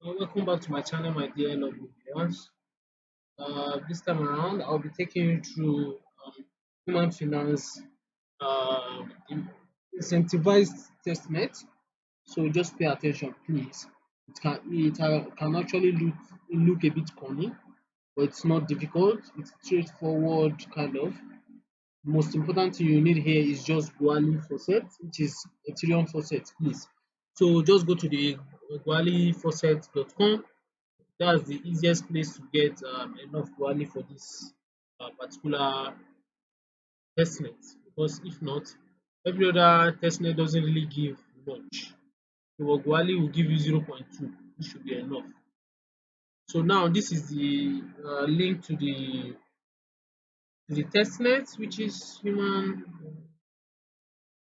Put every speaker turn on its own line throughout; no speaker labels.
Welcome back to my channel, my dear lovely viewers. This time around, I'll be taking you through human finance incentivized testnet. So just pay attention, please. It can actually look a bit corny, but it's not difficult. It's straightforward, kind of. Most important thing you need here is just Guali faucet, which is Ethereum faucet, please. So just go to the gualifaucet.com. That's the easiest place to get enough value for this particular testnet, because if not, every other testnet doesn't really give much. So Guali will give you 0.2, which should be enough. So now this is the link to the testnet, which is human.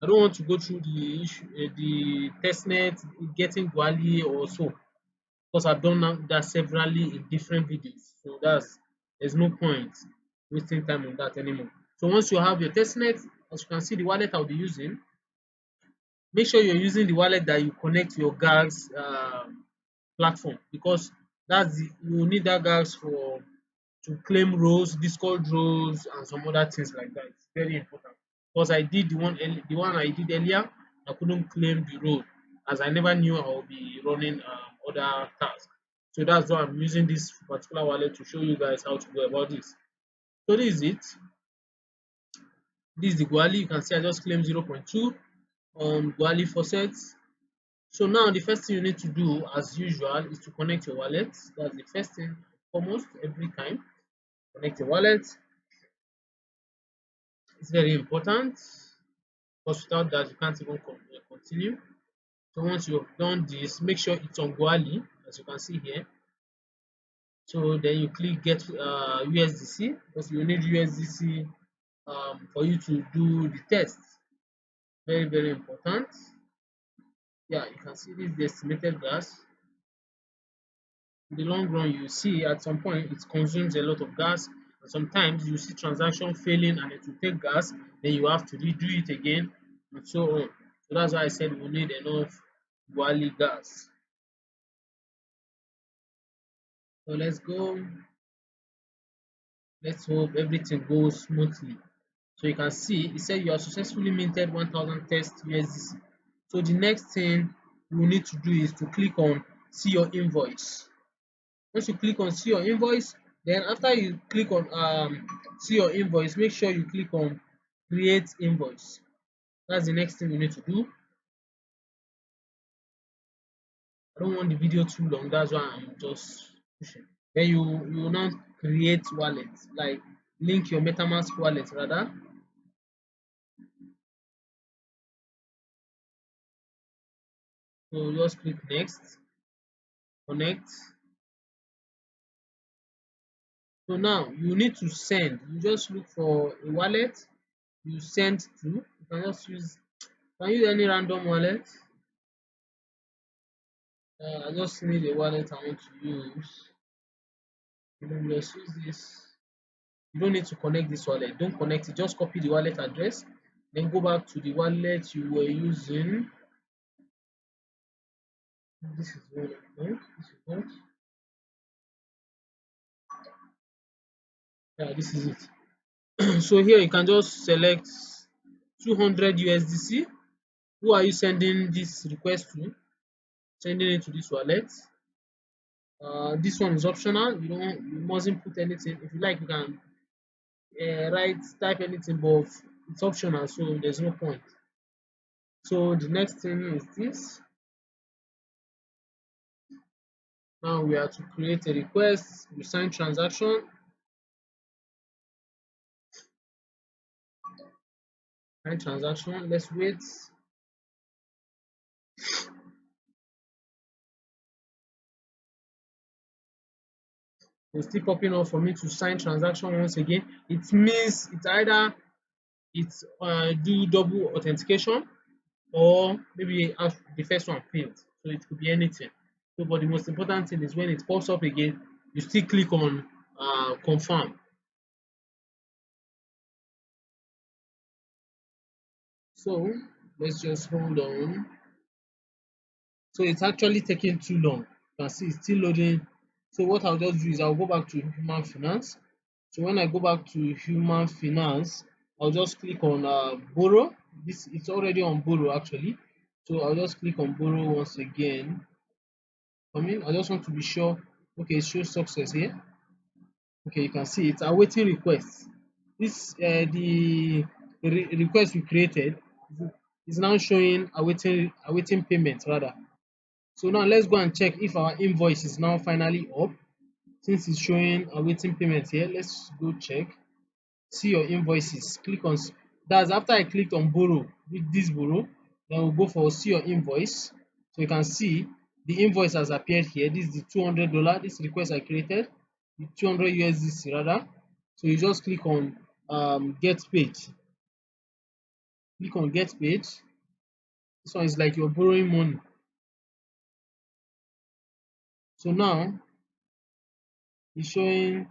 I don't want to go through the testnet getting Guali or so, because I've done that severally in different videos. So there's no point wasting time on that anymore. So once you have your testnet, as you can see, the wallet I'll be using, make sure you're using the wallet that you connect to your gas platform, because you will need that gas for to claim roles, Discord roles, and some other things like that. It's very important, because I did the one I did earlier, I couldn't claim the role as I never knew I will be running other tasks. So that's why I'm using this particular wallet to show you guys how to go about this. So this is it. This is the Guali. You can see I just claimed 0.2 on Guali faucets. So now the first thing you need to do, as usual, is to connect your wallet. That's the first thing, almost every time. Connect your wallet. It's very important, because without that you can't even continue. So once you've done this, make sure it's on Guali, as you can see here. So then you click get USDC, because you need USDC for you to do the test. Very, very important. Yeah, you can see this is the estimated gas. In the long run, you see at some point it consumes a lot of gas, and sometimes you see transaction failing and it will take gas, then you have to redo it again, and so on. So that's why I said we need enough Guali gas. So let's go. Let's hope everything goes smoothly. So you can see it said you have successfully minted 1000 test USDC. So the next thing you need to do is to click on see your invoice. Once you click on see your invoice, then after you click on see your invoice, make sure you click on create invoice. That's the next thing you need to do. I don't want the video too long, that's why I'm just pushing. Then you will now create wallet, like link your MetaMask wallet rather. So just click next, connect. So now you need to send. You just look for a wallet you send to. You can just use any random wallet. I just need a wallet I want to use. Just use this. You don't need to connect this wallet. Don't connect it. Just copy the wallet address. Then go back to the wallet you were using. This is one I think. This is what. Yeah, this is it. So here you can just select 200 USDC. Who are you sending this request to? Sending it to this wallet. This one is optional. You mustn't put anything. If you like, you can type anything, but it's optional, so there's no point. So the next thing is this. Now we are to create a request. You sign transaction. Sign transaction. Let's wait. It's still popping up for me to sign transaction once again. It means it's do double authentication, or maybe the first one failed. So it could be anything. So, but the most important thing is when it pops up again, you still click on confirm. So let's just hold on. So it's actually taking too long. can see it's still loading. So what I'll just do is I'll go back to human finance. So when I go back to human finance, I'll just click on borrow. This it's already on borrow actually. So I'll just click on borrow once again. I just want to be sure. Okay, it shows success here. Okay, you can see it's awaiting request. This the request we created is now showing awaiting payment rather. So now let's go and check if our invoice is now finally up. Since it's showing awaiting payment here, let's go check. See your invoices. Click on that's after I clicked on borrow with this borrow, then we'll go for see your invoice. So you can see the invoice has appeared here. This is the $200. This request I created, the 200 USDC rather. So you just click on get paid. Click on get paid. This one is like you're borrowing money. So now it's showing.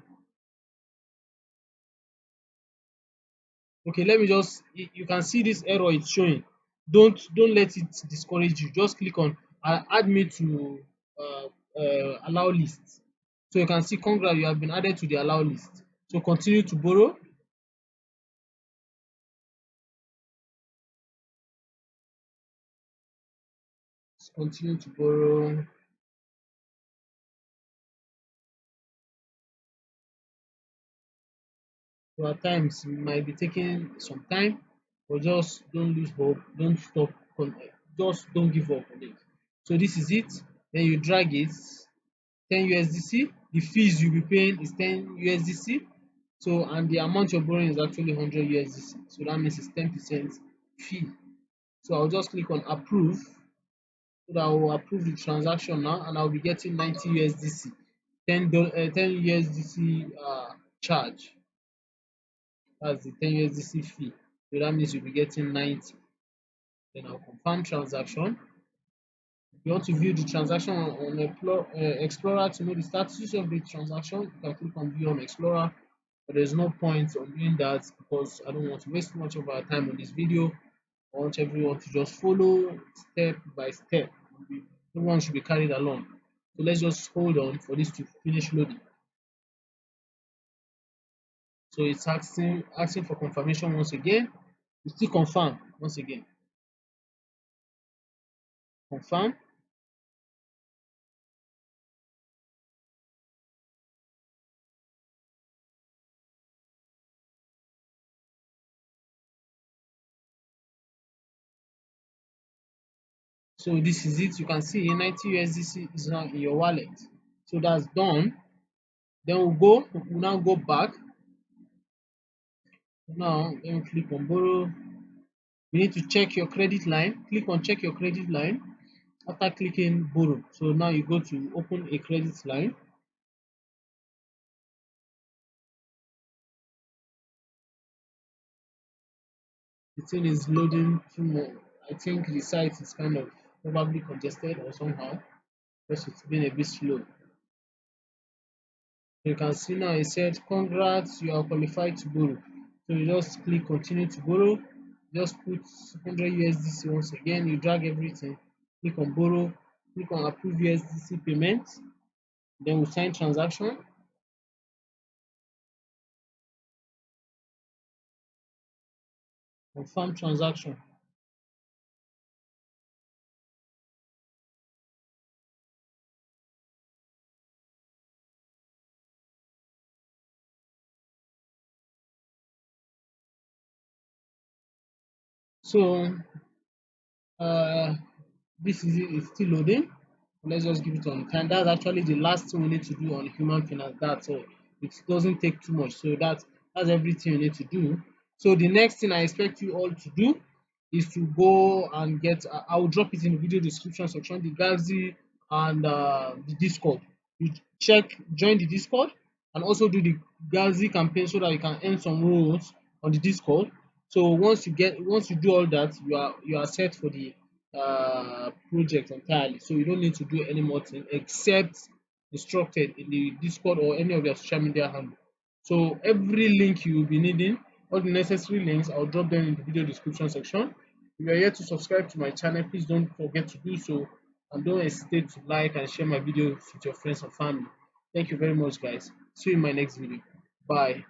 Okay, let me just you can see this error it's showing. Don't let it discourage you. Just click on add me to allow list. So you can see congrats, you have been added to the allow list. So continue to borrow. Continue to borrow. So at times it might be taking some time, but just don't lose hope. Don't stop. Just don't give up on it. So this is it. Then you drag it 10 USDC. The fees you'll be paying is 10 USDC. So and the amount you're borrowing is actually 100 USDC. So that means it's 10% fee. So I'll just click on approve. So that I will approve the transaction now, and I'll be getting 90 USDC. 10 USDC charge. That's the 10 USDC fee. So that means you'll be getting 90. Then I'll confirm transaction. If you want to view the transaction on Explorer to know the status of the transaction, you can click on view on Explorer. But there's no point on doing that because I don't want to waste much of our time on this video. I want everyone to just follow step by step. Everyone should be carried along. So let's just hold on for this to finish loading. So it's asking for confirmation once again. You still confirm once again. Confirm. So this is it. You can see 90 USDC is now in your wallet. So that's done. Then we'll now go back. Now let me click on borrow. You need to check your credit line. Click on check your credit line after clicking borrow. So now you go to open a credit line. The thing is loading too much. I think the site is kind of probably congested or somehow because it's been a bit slow. You can see now it said congrats, you are qualified to borrow. So you just click continue to borrow, just put 100 USDC once again, you drag everything, click on borrow, click on approve USDC payment, then we sign transaction, confirm transaction. So uh, this is it, it's still loading. Let's just give it on time. That's actually the last thing we need to do on human finance. That's all. It doesn't take too much. So that's everything you need to do. So the next thing I expect you all to do is to go and get. I'll drop it in the video description section. The Galaxy and the Discord. You join the Discord, and also do the Galaxy campaign so that you can earn some roles on the Discord. So once you do all that, you are set for the project entirely. So you don't need to do any more thing except instructed in the Discord or any of your social media handle. So every link you will be needing, all the necessary links, I'll drop them in the video description section. If you are yet to subscribe to my channel, please don't forget to do so And don't hesitate to like and share my videos with your friends and family. Thank you very much, guys. See you in my next video. Bye.